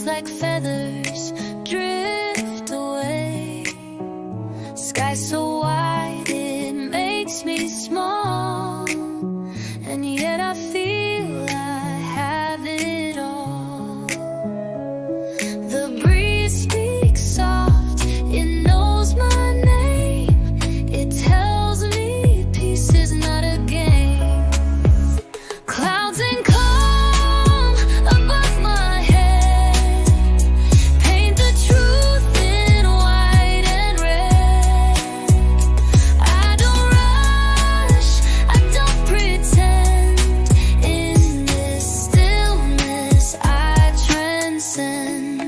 clouds like feathers drift away. Sky so wide it makes me small, and yet I feel I have it all. The breeze speaks soft, it knows my name. It tells me peace is not a game. Clouds and calm above my head paint the truth in white and red. I don't rush, I don't pretend. In this stillness I transcend.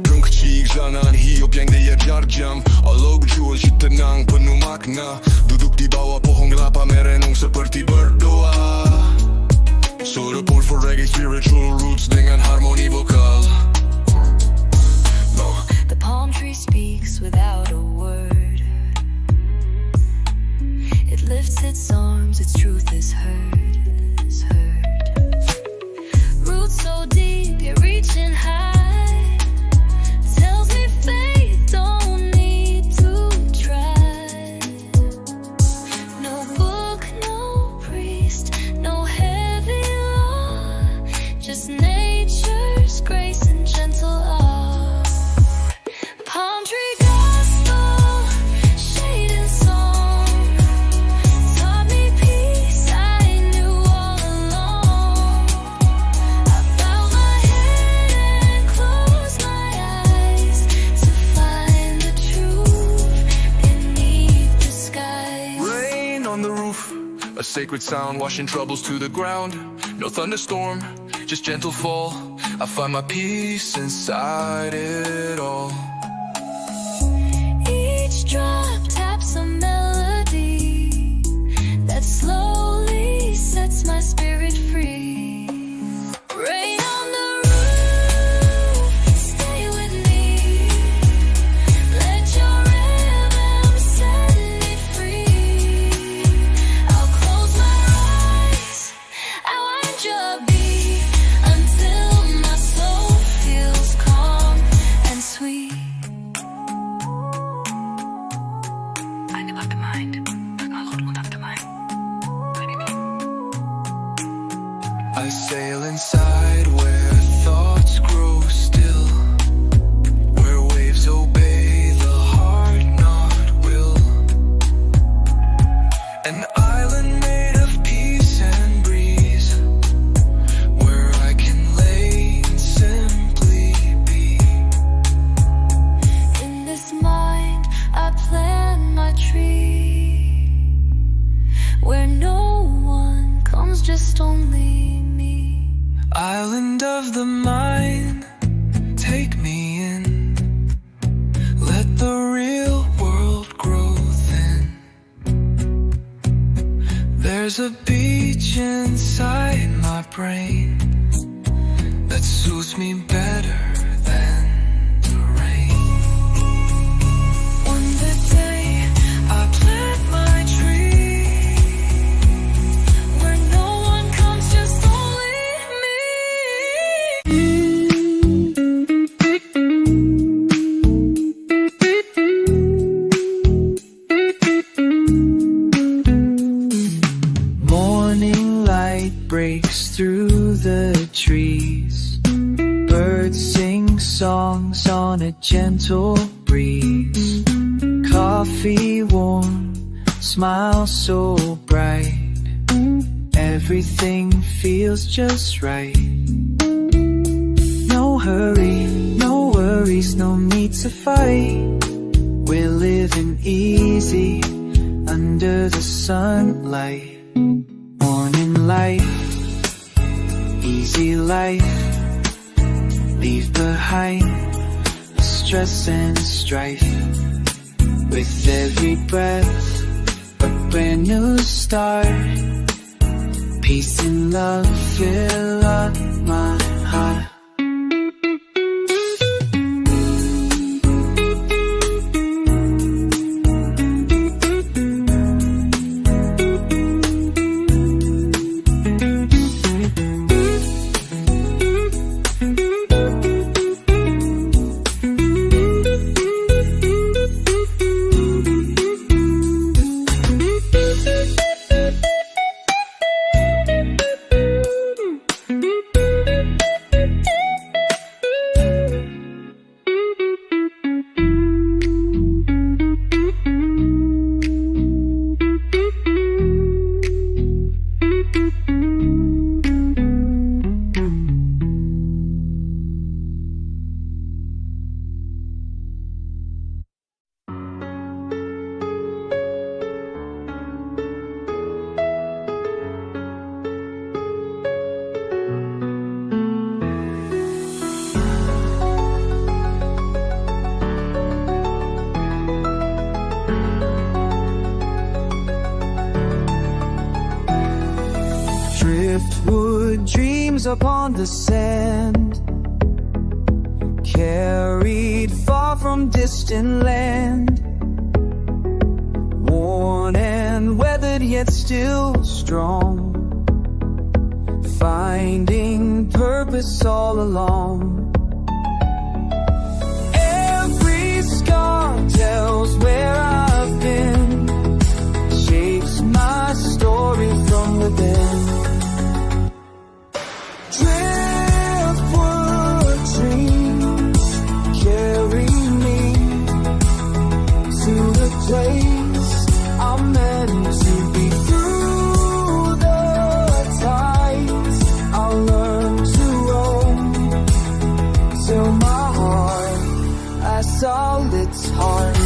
Rung këqi gjanan hi o pjeng dhe jet largjam. Allo gjuhën që të nang për nu makna. Duduk ti bawa po hongra pa mere nung se për ti bërë doa. So report for reggae spiritual roots dengan harmoni vokal. No. The palm tree speaks without a word. It lifts its arms, its truth is heard, is heard. Roots so deep, you're reaching high. Tells me faith don't need to try. No book, no priest, no heavy law. Just nature's grace and gentle awe. Palm tree gospel, shade and song, taught me peace I knew all along. I bow my head and close my eyes to find the truth beneath the sky. Rain on the roof, a sacred sound washing troubles to the ground. No thunderstorm, just gentle fall. I find my peace inside it all. Each drop taps a melody that slowly sets my spirit free. Rain on the roof, stay with me. Let your rhythm set me free. I'll close my eyes, I wind your beat until my soul feels calm and sweet. Eine auf der Mind, und auf der Mind. I sail inside where thoughts grow still, where waves obey the heart, not will. An island made of peace and breeze, where I can lay and simply be. In this mind, I plant my tree, where no one comes, just only me. Island of the mind, take me in. Let the real world grow thin. There's a beach inside my brain that suits me better than the rain. On the day I plant my tree, where no one comes, just only me. Morning light breaks through the trees. Birds sing songs on a gentle breeze. Coffee warm, smile so bright. Everything feels just right. No hurry, no worries, no need to fight. We're living easy under the sunlight. Morning life, easy life. Leave behind the stress and strife. With every breath, a brand new start. Peace and love fill up my heart. breeze upon the sand, carried far from distant land, worn and weathered yet still strong, finding purpose all along. Every scar tells where I've been, shapes my story from within. Driftwood dreams carry me to the place I'm meant to be. Through the tides I'll learn to roam, till my heart has all its heart.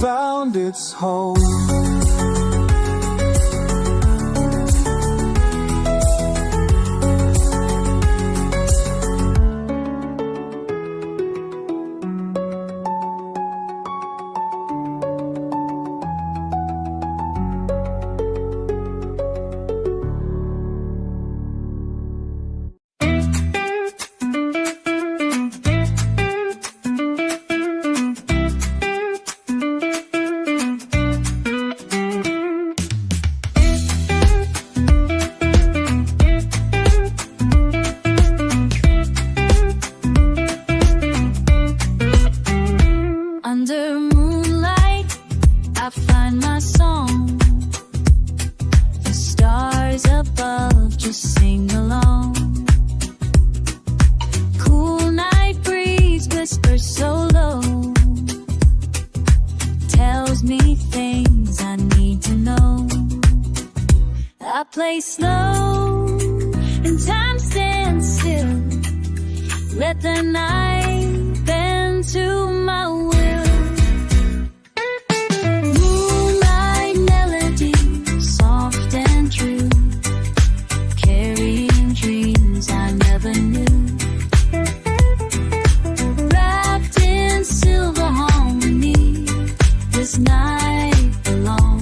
Found its home. Under moonlight, I find my song. The stars above just sing along. Cool night breeze whispers so low, tells me things I need to know. I play slow and time stands still. Let the night bend to my will. Moonlight melody, soft and true, carrying dreams I never knew. Wrapped in silver harmony, this night belongs.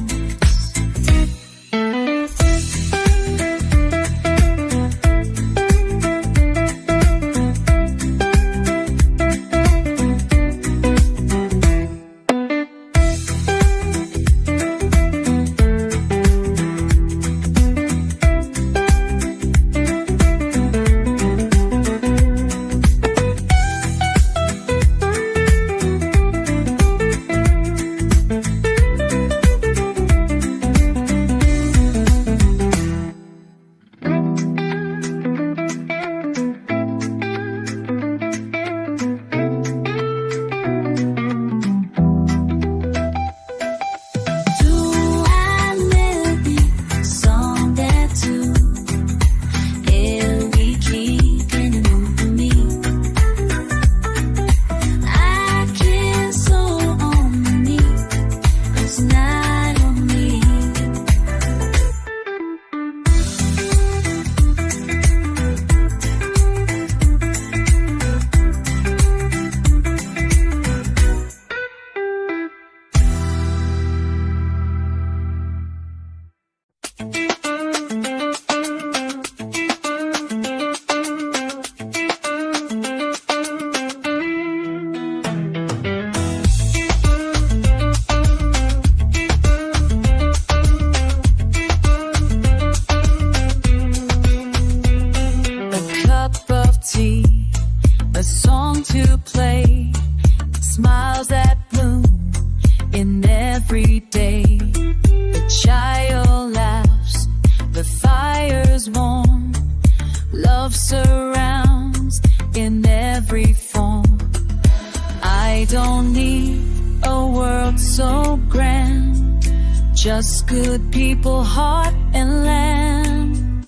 just good people, heart and land.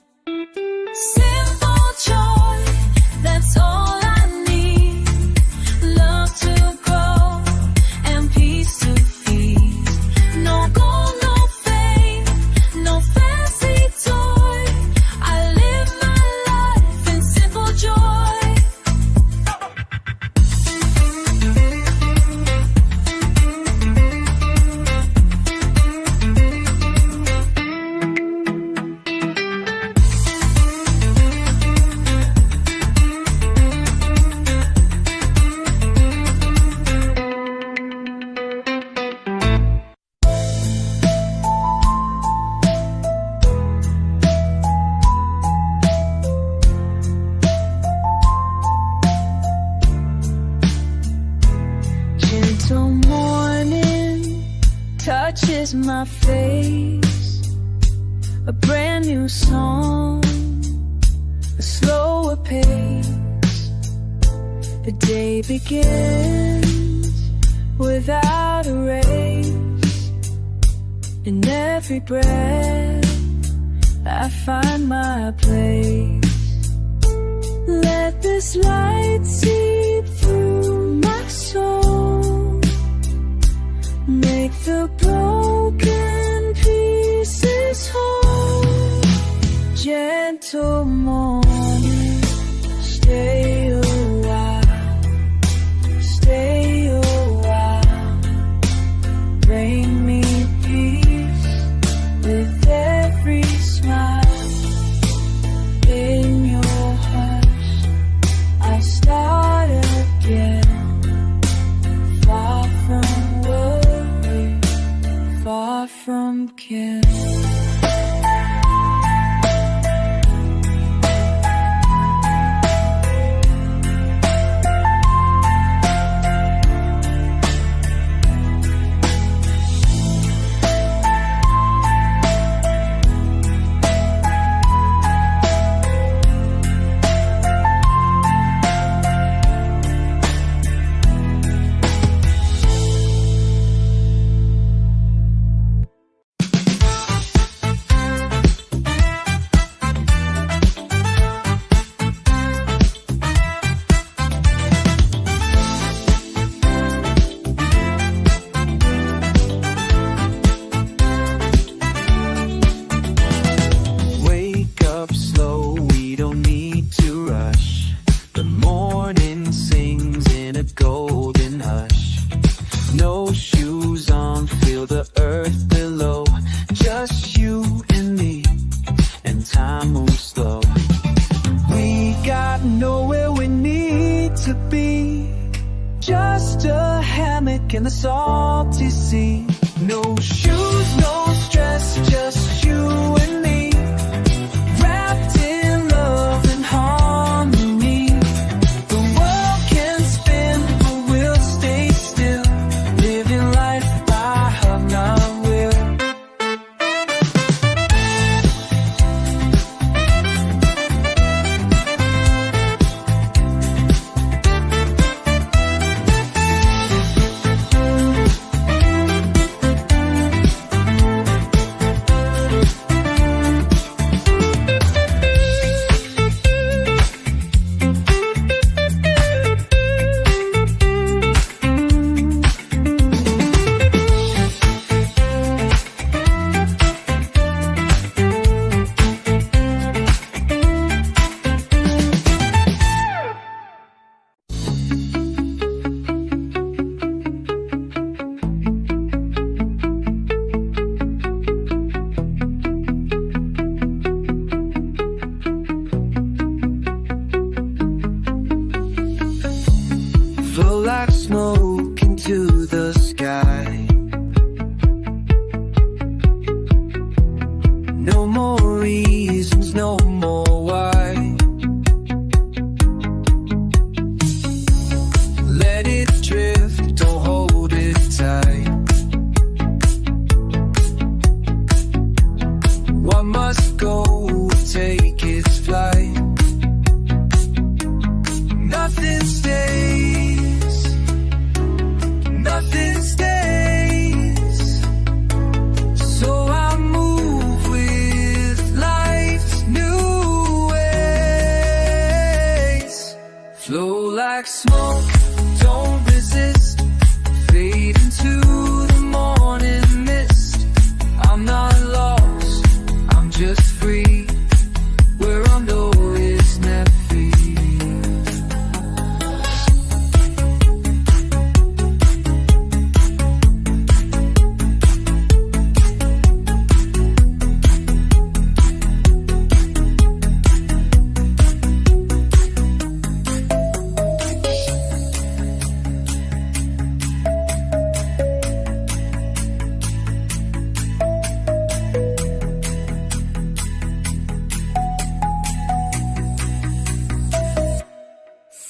Simple joy, that's all I need. Love to grow and peace to feed. No gold, no fame, no fancy toy. I live my life in simple joy. Gentle morning touches my face. A brand new song, a slower pace. The day begins without a race. In every breath I find my place. Let this light seep through my soul. Make the broken pieces whole. Gentle morning, stay a while, stay a while. Bring me peace with every smile. In your hush, I start again. Far from worry, far from care.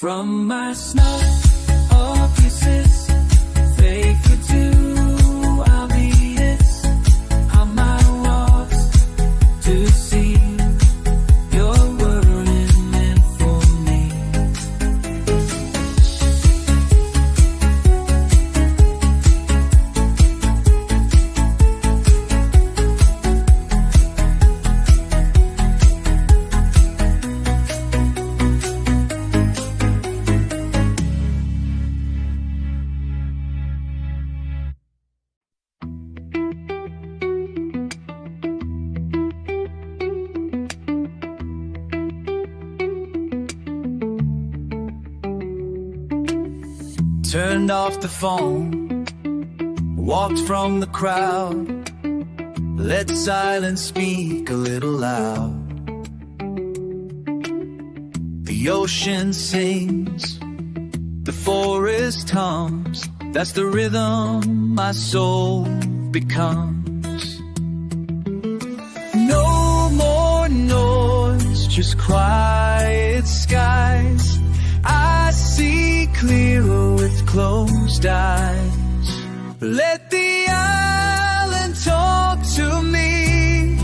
From my snow or kisses, faithful to our beats, on my walks to see your word is meant for me. Turned off the phone, walked from the crowd, let silence speak a little loud. The ocean sings, the forest hums, that's the rhythm my soul becomes. No more noise, just quiet skies. I see clearer with closed eyes. Let the island talk to me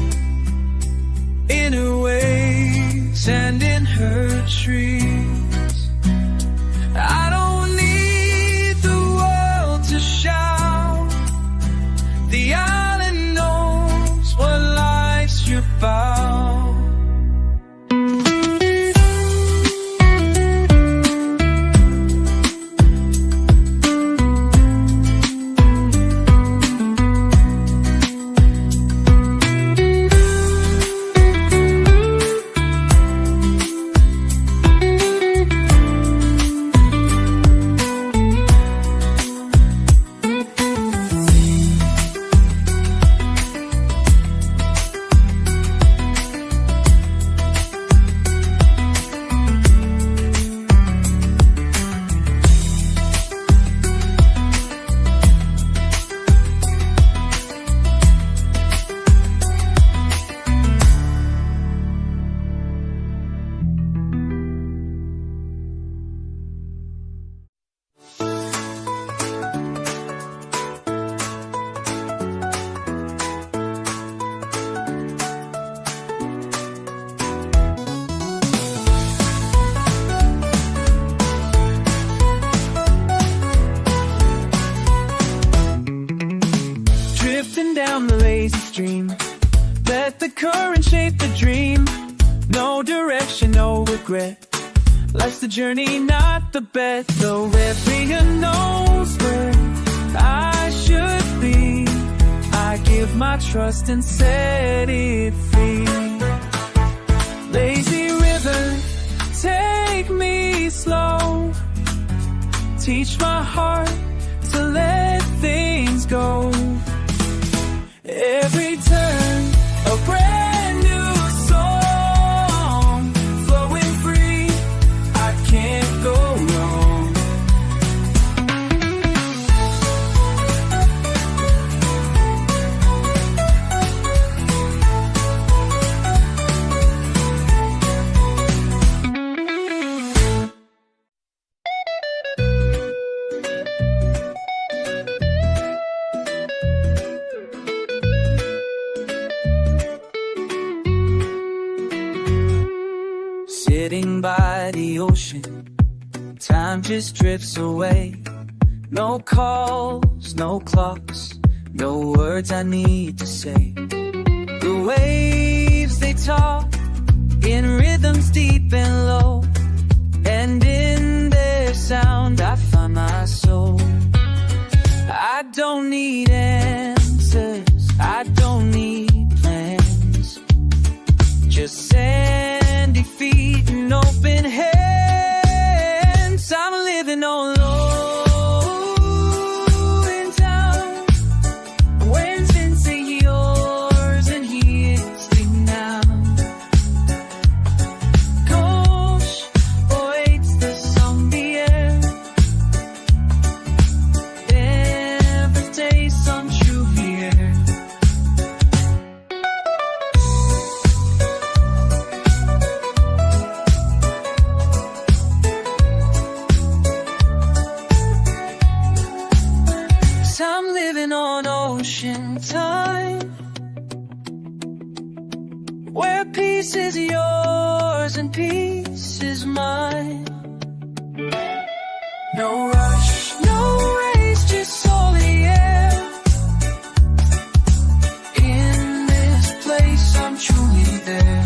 in her waves and in her trees. I don't need the world to shout. The island knows what life's about. Down the lazy stream, let the current shape the dream. No direction, no regret. Life's the journey, not the bet. Though everyone knows where I should be, I give my trust and set it free. Lazy river, take me slow. Teach my heart to let things go. Every turn, a brand new song, flowing free, I can't go wrong. Sitting by the ocean, time just drifts away. No calls, no clocks, no words I need to say. The waves, they talk in rhythms deep and low, and in their sound I find my soul. I don't need answers, I don't need plans, just sandy feet and open hands. I'm living on low in town. Wednesdays are yours and here's the now. Cold ocean time, where peace is yours and peace is mine. No rush, no race, just soul the air. In this place I'm truly there.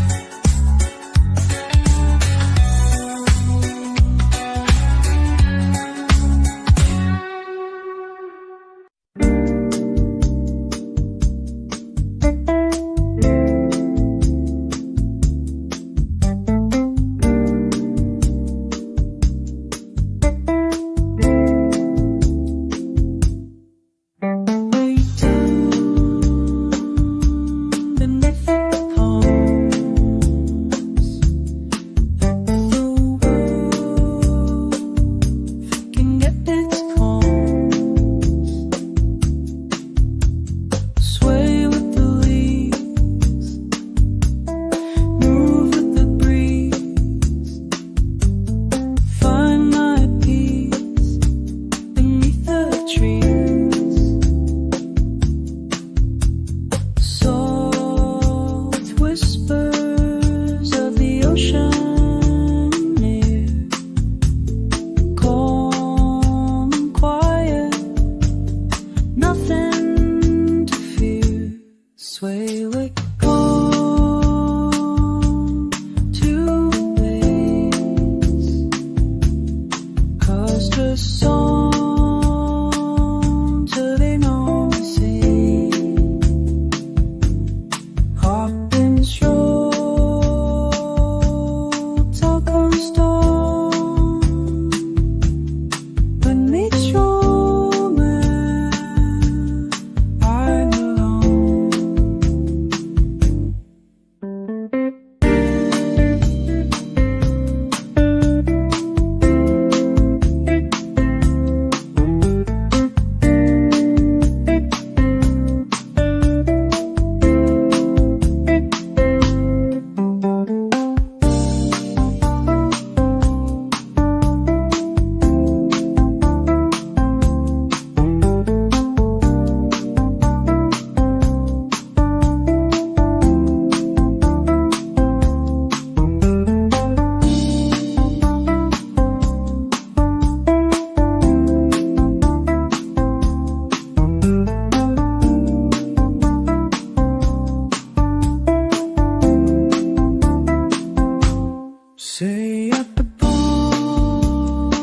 Say at the palms,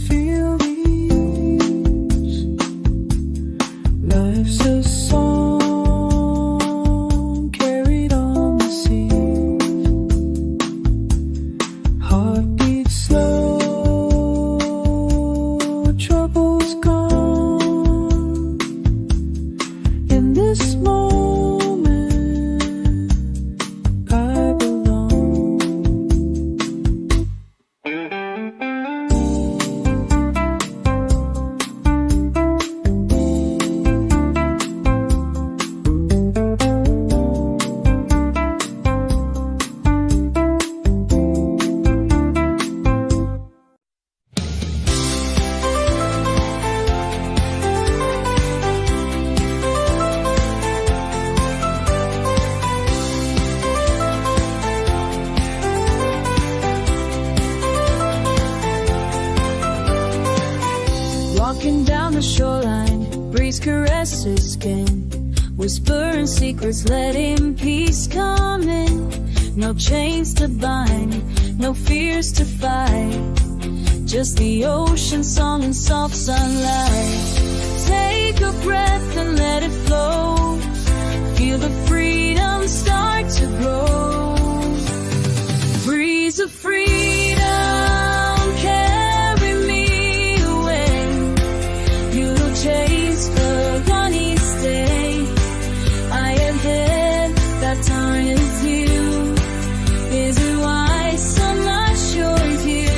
feel these. Life's a song carried on the sea. Heartbeat slow, trouble's gone. In this moment, I belong. Walking down the shoreline, breeze caresses skin, whispering secrets, letting peace come in. No chains to bind, no fears to fight, just the ocean song and soft sunlight. Take a breath and let it flow, feel the freedom start to grow. Breeze of freedom, carry me away. You'll chase the honey stay. I am here, that time is you. Is it why so much you're here?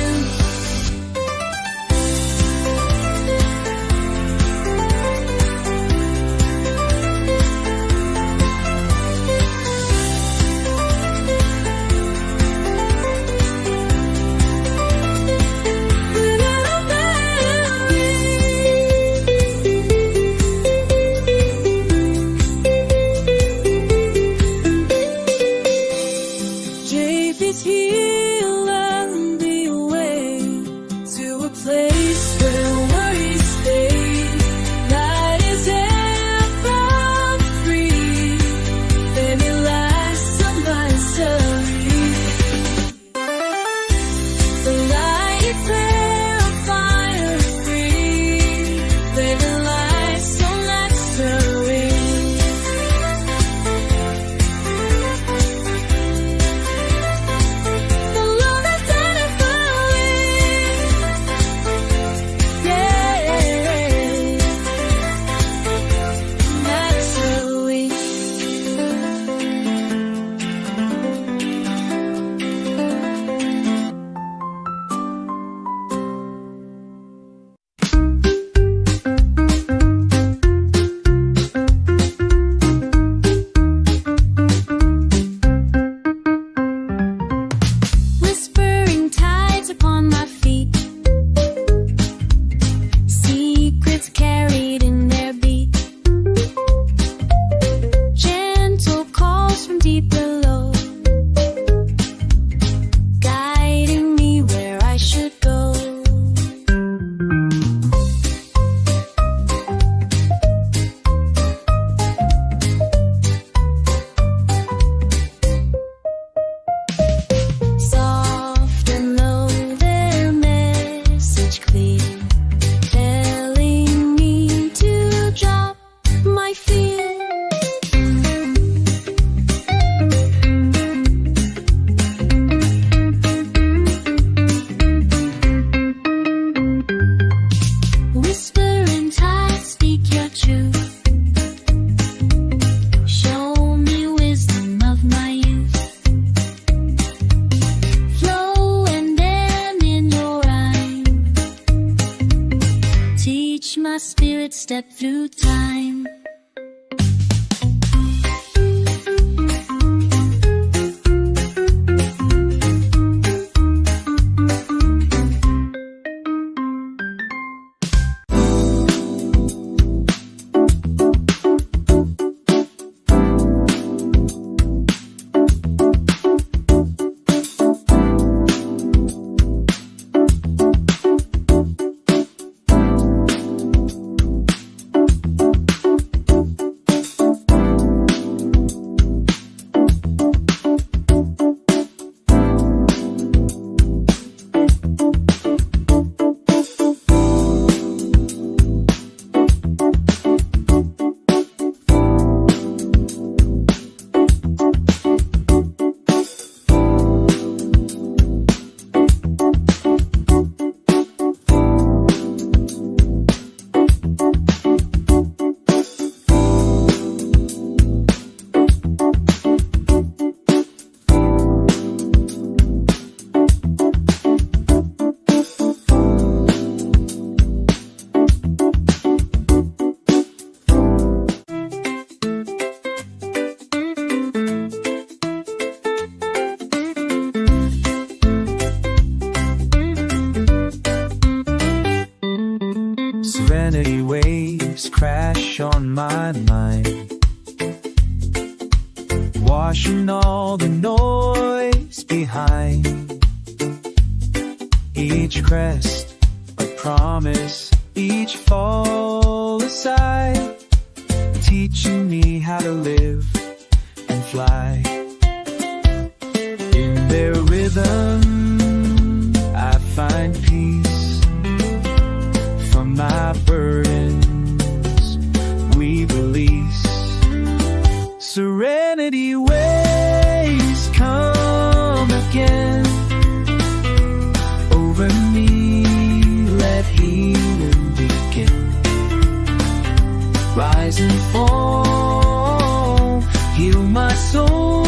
step through time. Serenity waves crash on my mind, washing all the noise behind. Each crest a promise, each fall a sigh, teaching me how to live and fly. In their rhythm I find peace. From my burdens we release. Serenity waves come again over me, let healing begin. Rise and fall, heal my soul.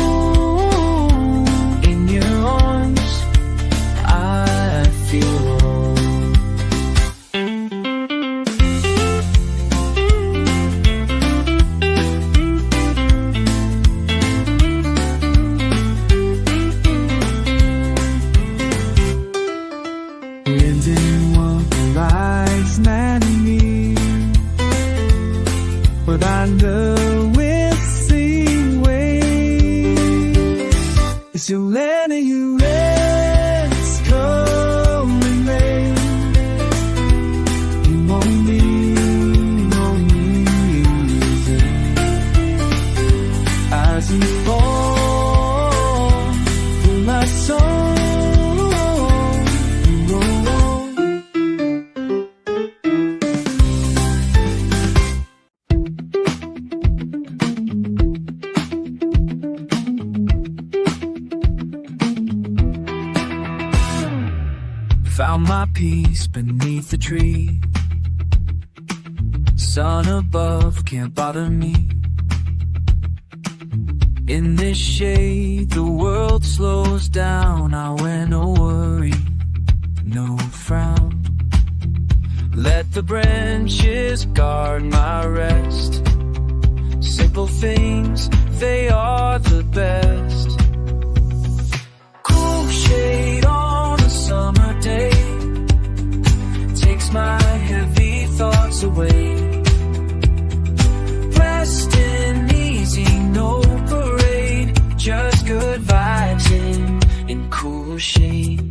In your arms I feel whole. But I know with sing ways, it's your land and you rest, come and rain. You won't need no music as you fall through my soul. Found my peace beneath the tree. Sun above can't bother me. In this shade the world slows down. I wear no worry, no frown. Let the branches guard my rest. Simple things, they are the best. Cool shade on a summer day takes my heavy thoughts away. Resting easy, no parade, just good vibes in cool shade.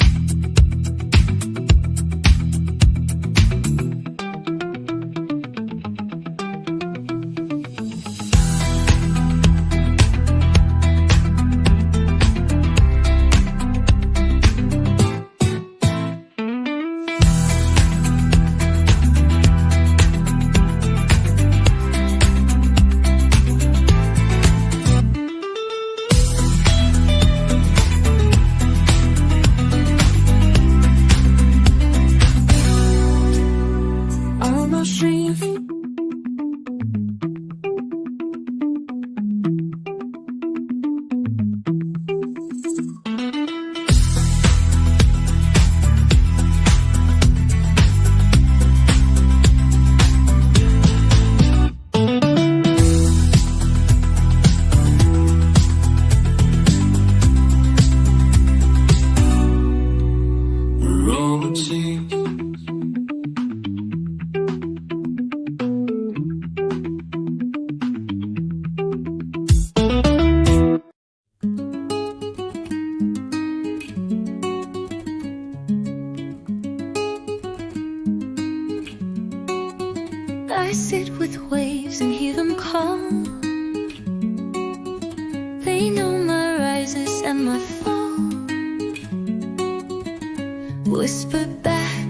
call. They know my rises and my fall. Whisper back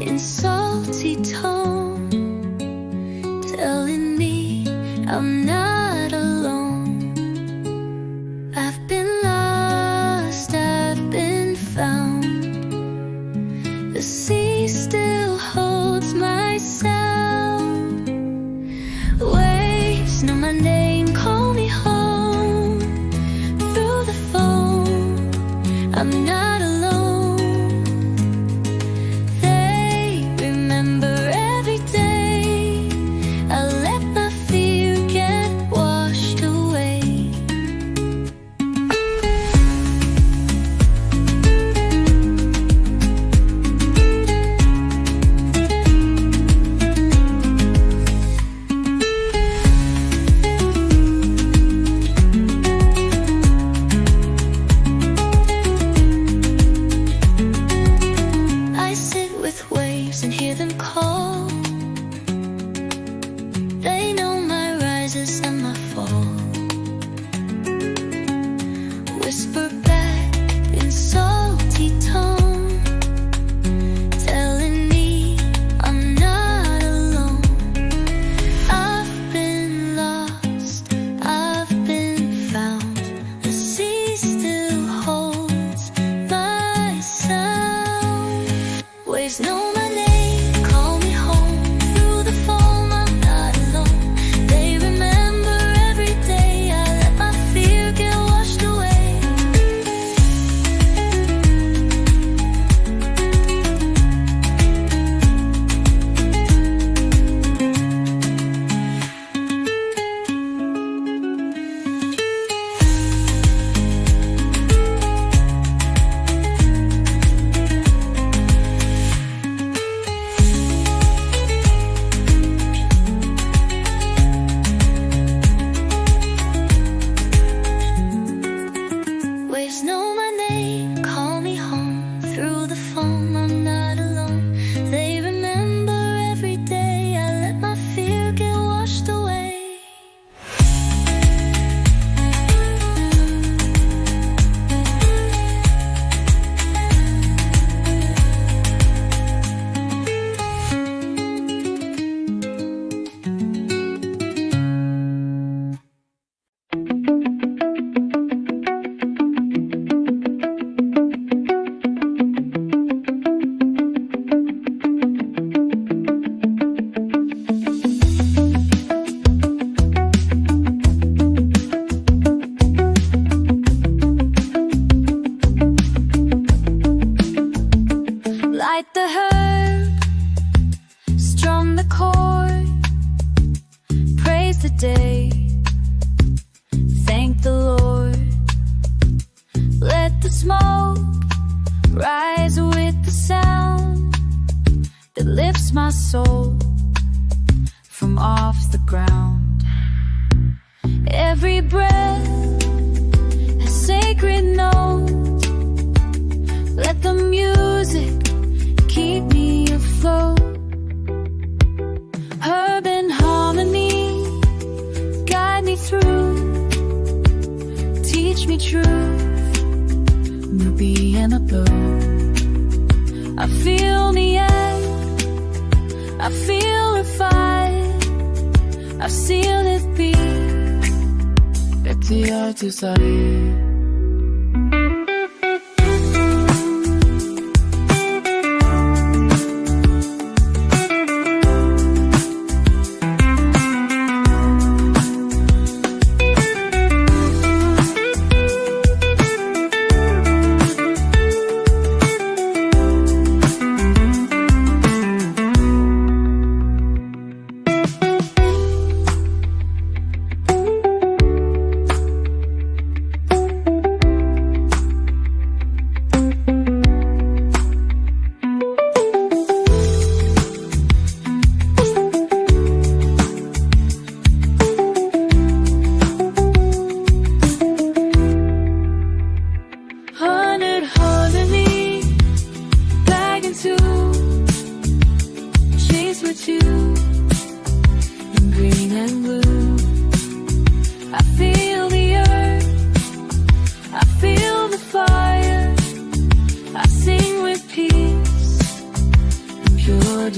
in salty tone, telling me I'm not alone. I've been lost, I've been found. The sea still holds my sound. Waves know my name, call me home. Through the phone, I'm not alone. They remember every day. I let my fear get washed away. I sit with waves and hear them call. They know my rises and my fall. Whisper back in salty tone, telling me I'm not alone. I've been lost, I've been found. The sea still holds my sound. Waves know my name, call me home. Through the foam, I'm not alone. They remember every day. I let my fear get washed away. Waves know my name, call me home. Through the foam, I'm not alone. They remember every day. I let my fear get washed away. Light the herb, strum the chord, praise the day, thank the Lord. Let the smoke rise with the sound that lifts my soul from off the ground. Every breath a sacred note. Let the music keep me afloat. Herb and harmony, guide me through. Teach me truth, newbie and a blue. I feel the air, I feel refined. I've seen it be at your desire.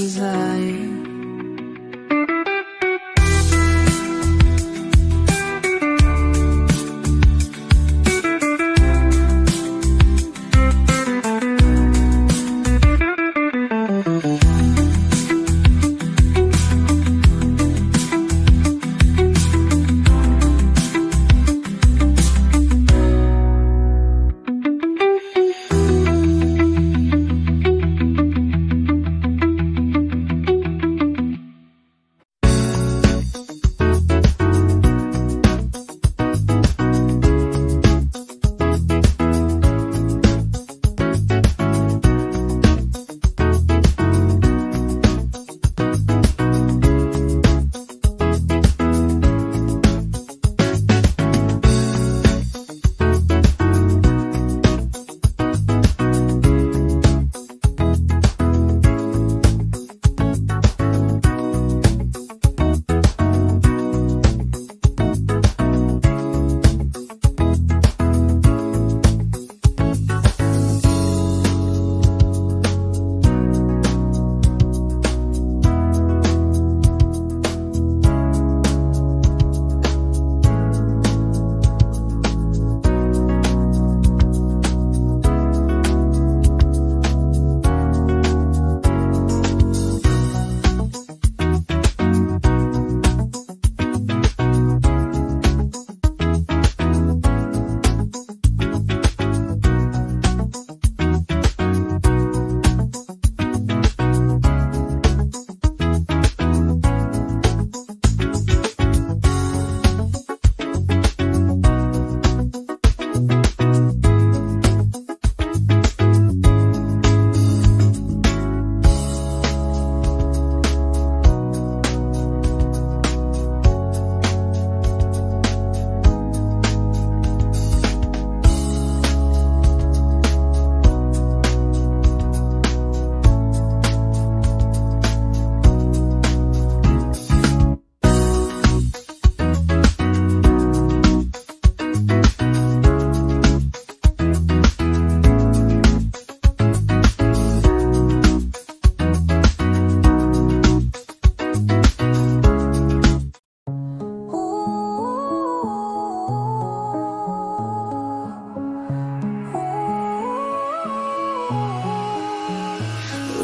desire.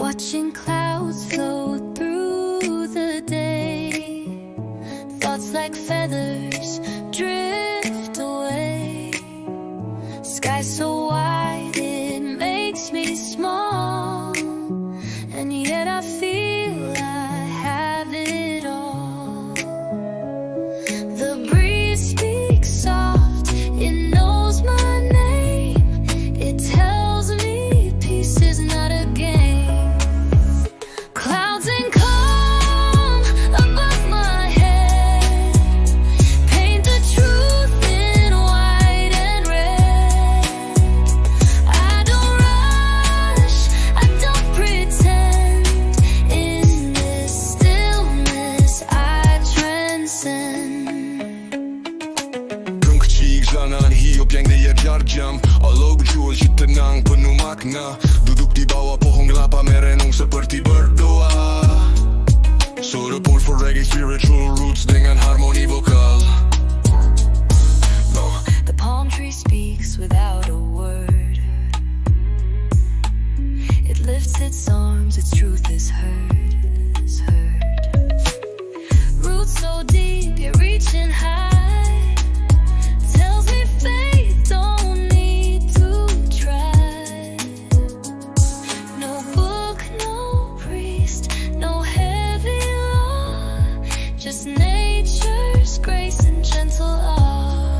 Watching clouds float through the day, thoughts like feathers drift away. Sky so wide it makes me small, and yet I feel I have it all. The breeze speaks soft, it knows my name, it tells me peace is not a game. Clouds and calm above my head paint the truth in white and red. I don't rush, I don't pretend. In this stillness I transcend. Kung kecil jangan hidup yang dia jarjam. Walau berjual tenang penuh makna. Duduk di bawah pohon kelapa merenung seperti berdoa. Suara pour for reggae spiritual roots dengan harmoni vokal. The palm tree speaks without a word. It lifts its arms, its truth is heard, is heard. Roots so deep, you're reaching high. Tells me faith don't need to try. No book, no priest, no heavy law, just nature's grace and gentle awe.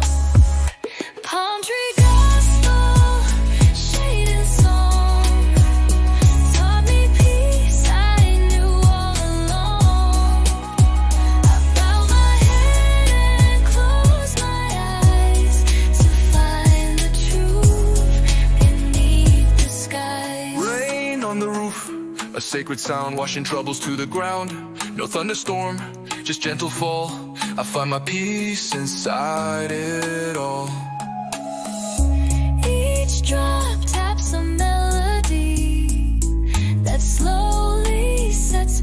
Palm tree gospel, shade and song, taught me peace I knew all along. I bow my head and close my eyes to find the truth beneath the sky. Rain on the roof, a sacred sound washing troubles to the ground. No thunderstorm, just gentle fall. I find my peace inside it all. Each drop taps a melody that slowly sets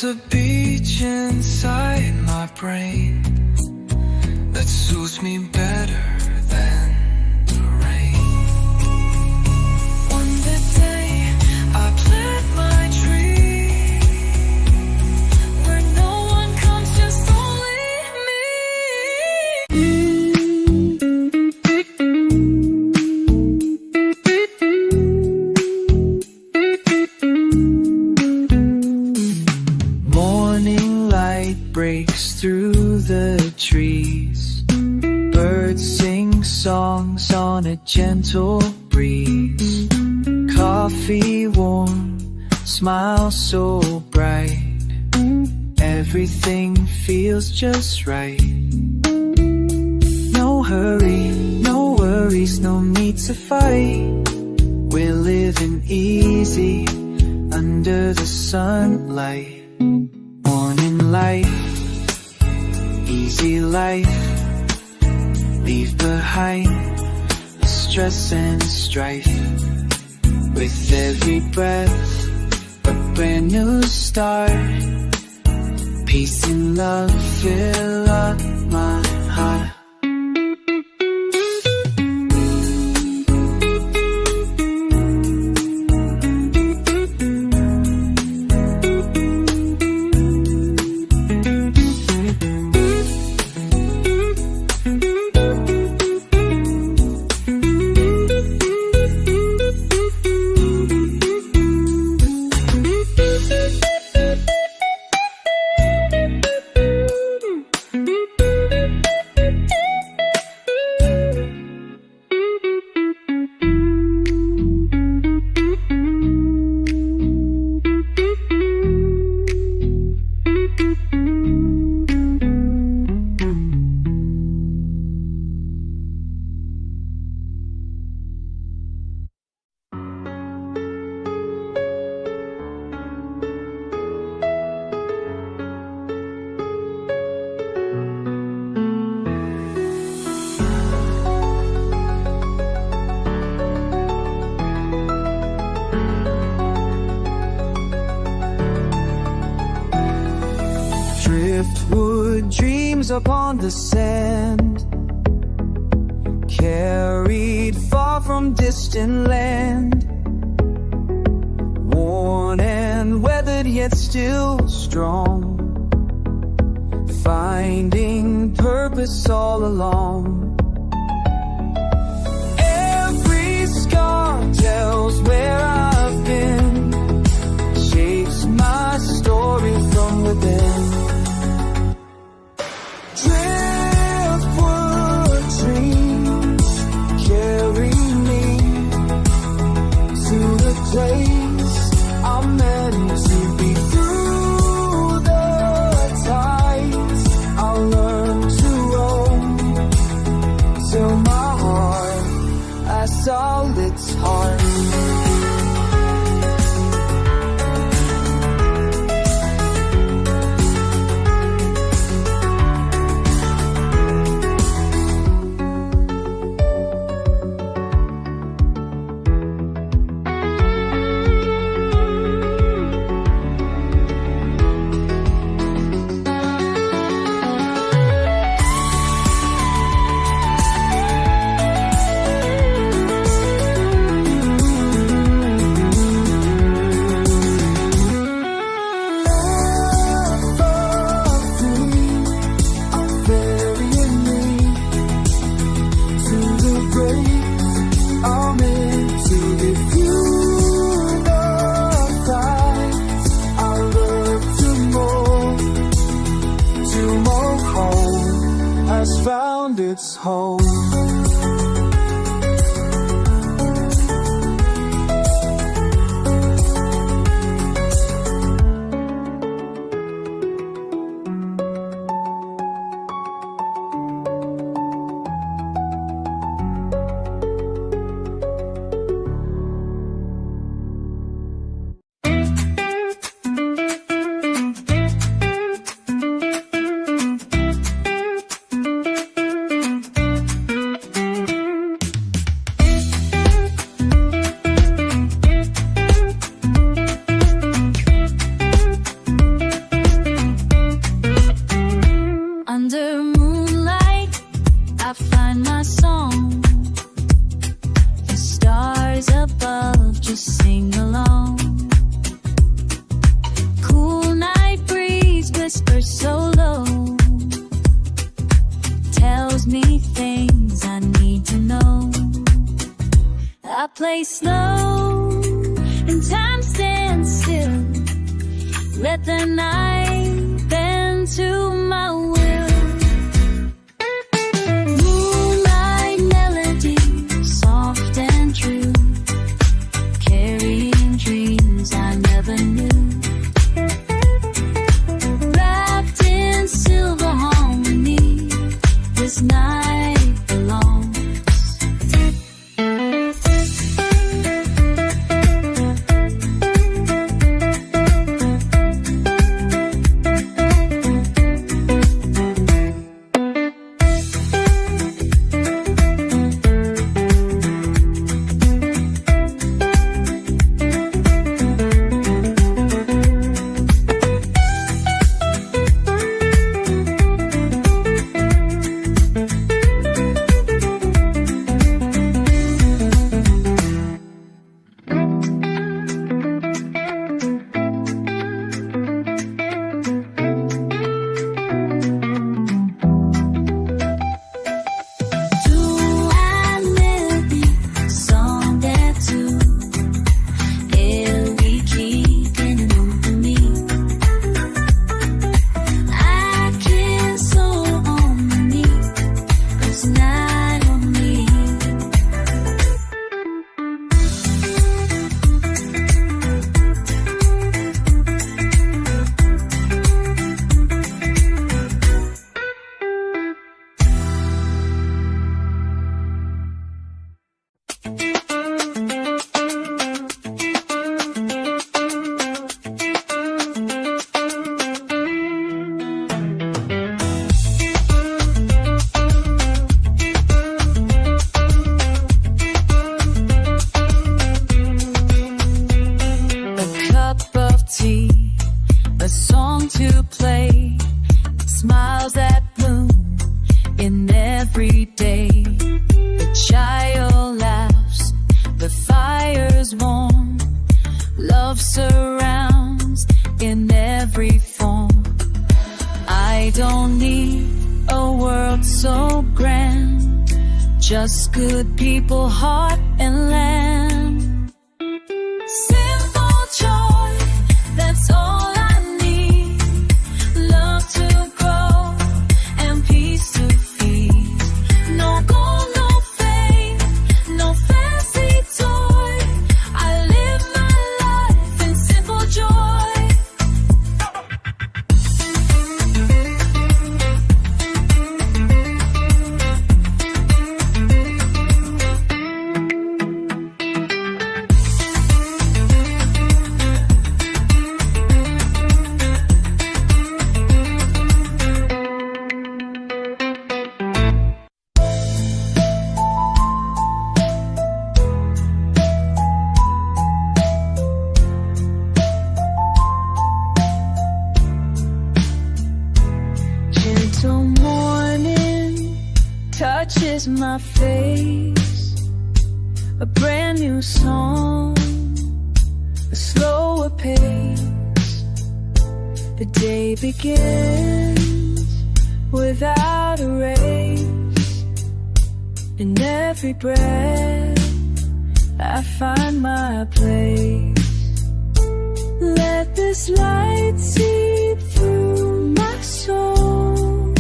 There's a beach inside my brain that suits me better than the rain. On the day I plant my tree, where no one comes, just only me. Morning light breaks through the trees. Birds sing songs on a gentle breeze. Coffee warm, smile so bright. Everything feels just right. No hurry, no worries, no need to fight. We're living easy under the sunlight. Morning light, easy life. Leave behind the stress and strife. With every breath, a brand new start. Peace and love fill up my heart. Driftwood dreams upon the sand, carried far from distant land. Worn and weathered yet still strong, finding purpose all along. Every scar tells where I've been, shapes my story from within. Driftwood dreams carry me to the place I'm meant to be. Through the tides I'll learn to roam, till my heart has all its heart. Found its home. play slow and time stands still. Let the night bend to my will. Moonlight melody, soft and true, carrying dreams I never knew. Wrapped in silver harmony, this night belongs. Just good people, heart and land. Simple joy, that's all I need. Love to grow and peace to feed. No gold, no fame, no fancy toy. I live my life in simple joy. Gentle morning touches my face, a brand new song, a slower pace. The day begins without a race. In every breath I find my place. Let this light seep through my soul,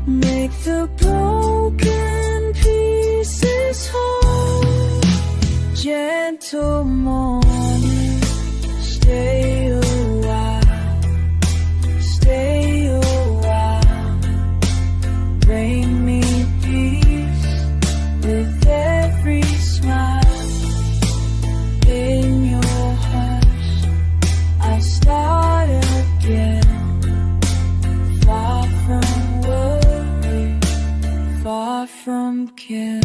make the broken pieces whole. Gentle morning, stay a while, stay a while. Bring me peace with every smile. In your hush, I start again. Far from worry, far from care.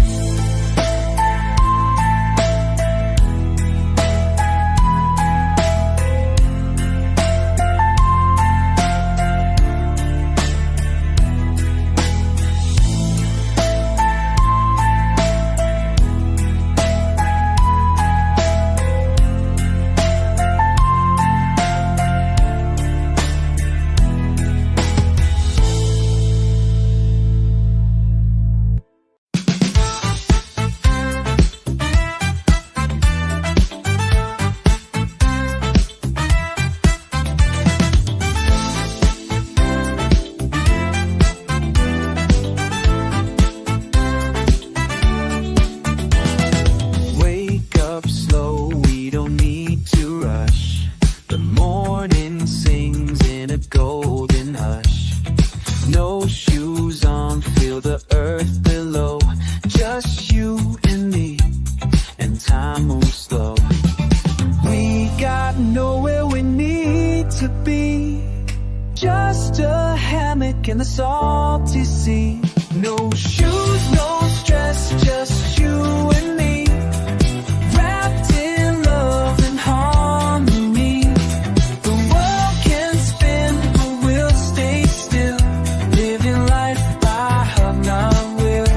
just you and me, and time moves slow. We got nowhere we need to be, just a hammock in the salty sea. No shoes, no stress, just you and me, wrapped in love and harmony. The world can spin, but we'll stay still, living life by her will.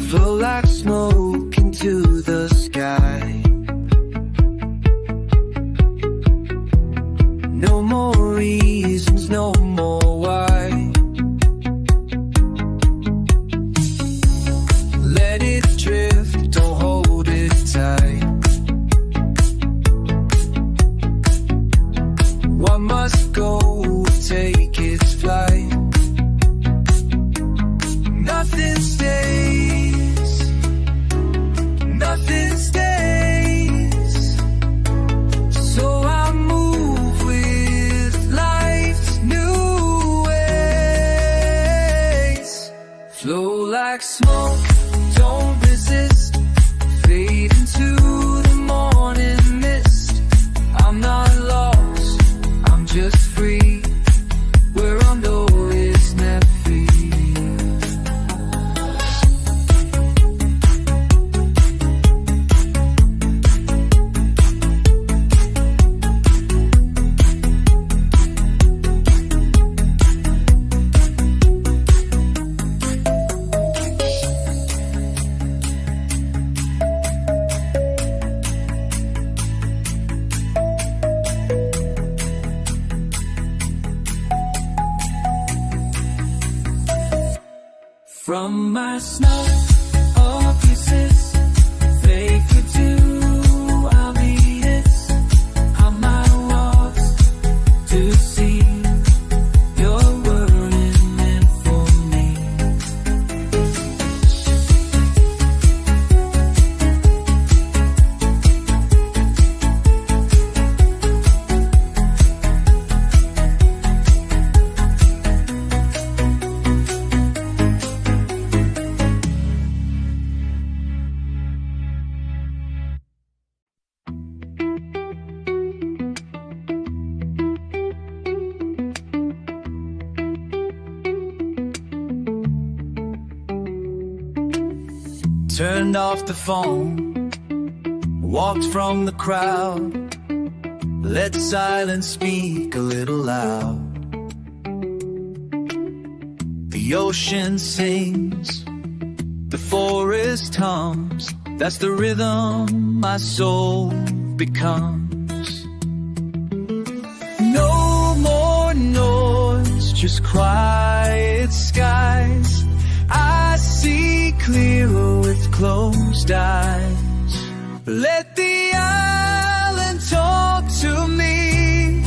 Flow like smoke into the sky. No more reasons, no more why. Let it drift, don't hold it tight. One must go, take its flight. Nothing stays, nothing stays. So I move with life's new ways. Flow like smoke, don't resist, fade into the morning mist. I'm not lost, I'm just free, where I'm always not free. From my snuff or pieces, faithful to I'll be this. On my walks to see your word meant for me. Turned off the phone, walked from the crowd, let silence speak a little loud. The ocean sings, the forest hums, that's the rhythm my soul becomes. No more noise, just quiet skies. I see clearer with closed eyes. Let the island talk to me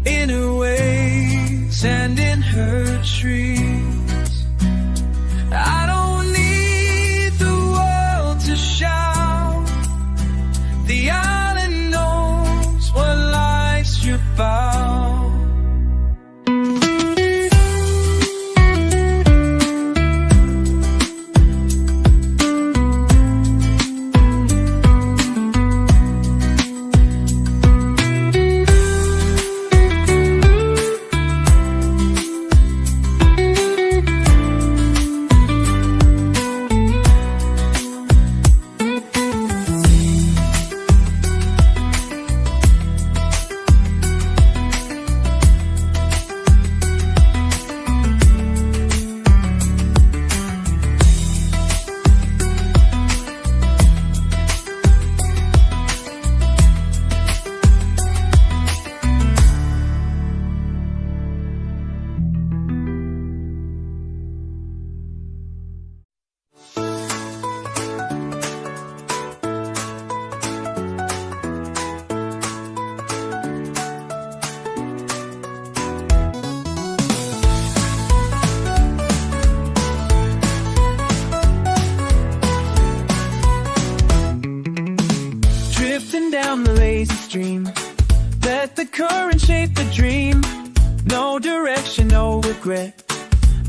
in her waves and in her trees. I don't need the world to shout. The island knows what life's about. lazy stream. Let the current shape the dream. No direction, no regret.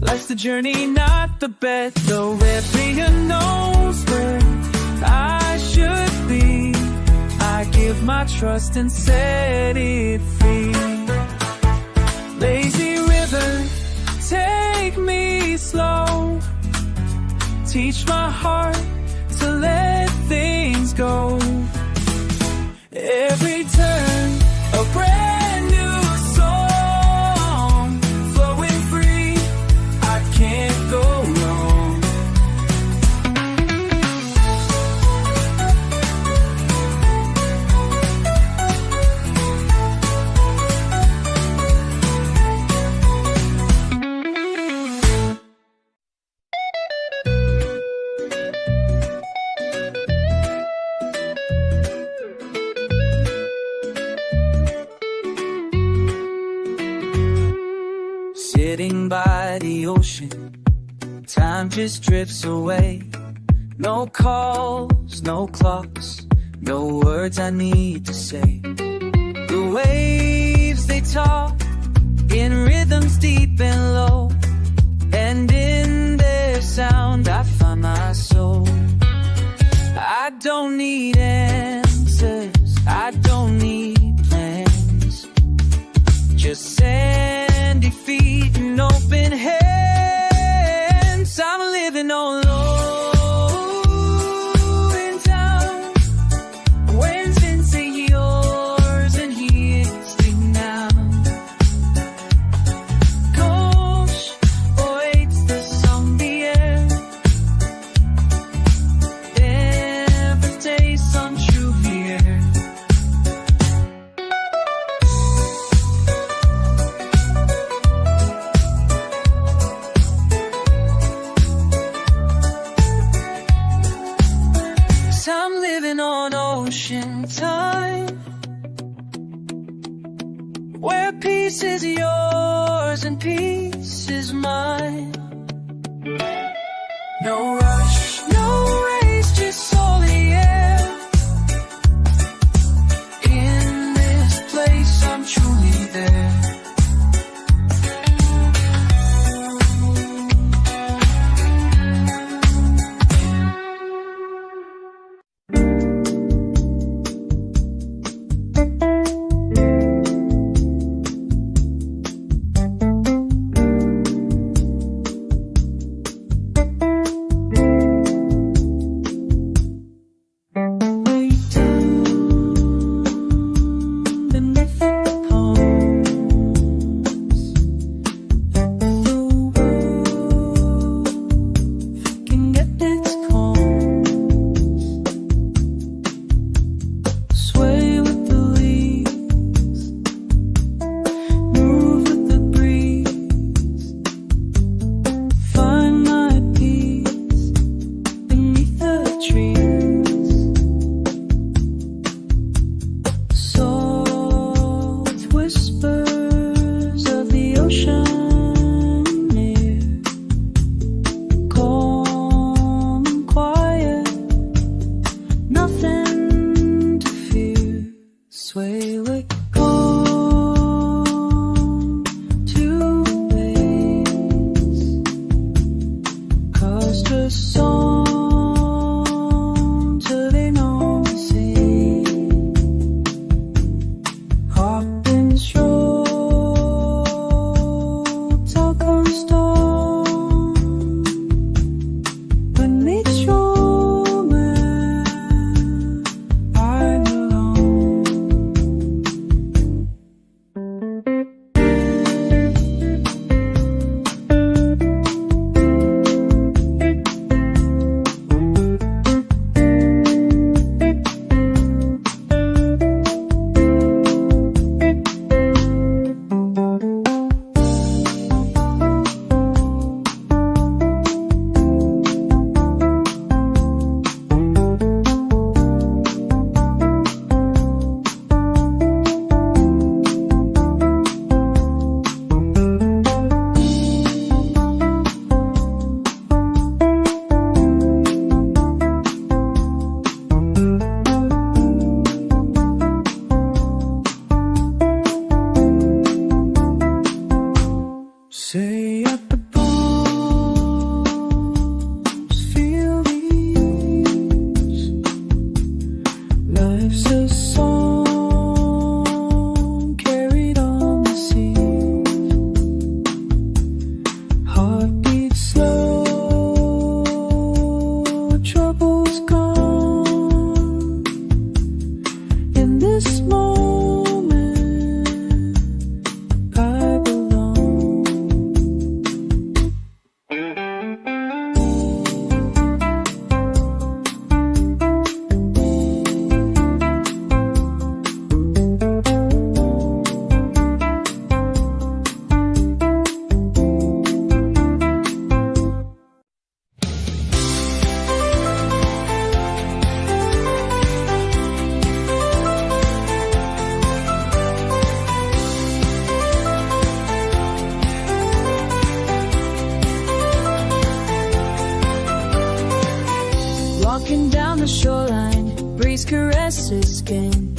Life's the journey, not the bet. Though everyone knows where I should be, I give my trust and set it free. Lazy river, take me slow. Teach my heart to let things go. Every turn, a brand new song, flowing free, I can't go wrong. Sitting by the ocean, time just drifts away. No calls, no clocks, no words I need to say. The waves, they talk in rhythms deep and low, and in their sound I find my soul. I don't need answers, I don't need plans, just sandy feet and open hands. I'm living on low in town. When's been say yours and here's me now. Gosh, waits the song the air. Every day some true here. I'm living on ocean time, where peace is yours and peace is mine. No rush, no race, just soul the air. In this place I'm truly there. the shoreline, breeze caresses skin.